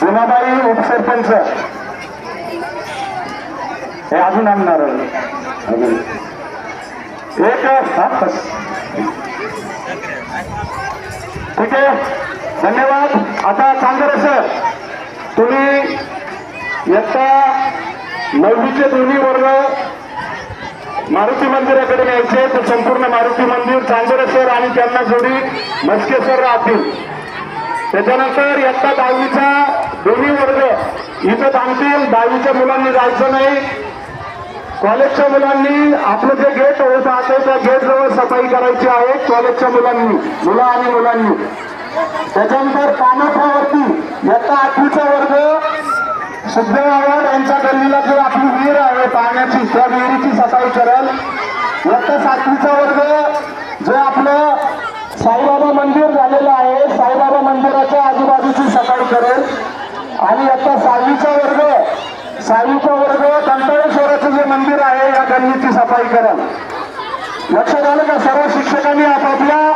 भीमाबाई उपसरपंच हे अजून आणणार अजून एक ठीक आहे, धन्यवाद. आता चांगलं सर, तुम्ही इयत्ता 9वीचे दोन्ही वर्ग मारुती मंदिराकडे न्यायचे, तर संपूर्ण मारुती मंदिर चांदोरे सर आणि त्यांना जोडी मस्के सर राहतील. त्याच्यानंतर इयत्ता 10वीचा दोन्ही वर्ग इथं थांबतील. 10वीच्या मुलांनी जायचं नाही. कॉलेजच्या मुलांनी आपलं जे गेट होत आहे त्या गेट जवळ सफाई करायची आहे, कॉलेजच्या मुलांनी, मुलं आणि मुलांनी. त्याच्यानंतर पाणथ्यावरती इयत्ता 8वीचा वर्ग सिद्धवावर यांच्या गल्लीला जो आपली विहीर आहे पाण्याची, त्या विहिरीची सफाई करेल. इयत्ता 7वीचा वर्ग जे आपलं साईबाबा मंदिर झालेलं आहे, साईबाबा मंदिराच्या आजूबाजूची सफाई करेल. आणि इयत्ता 6वीचा वर्ग कंटाळेश्वराचं जे मंदिर आहे या गल्लीची सफाई करेल. लक्षात आलं का? सर्व शिक्षकांनी आपापल्या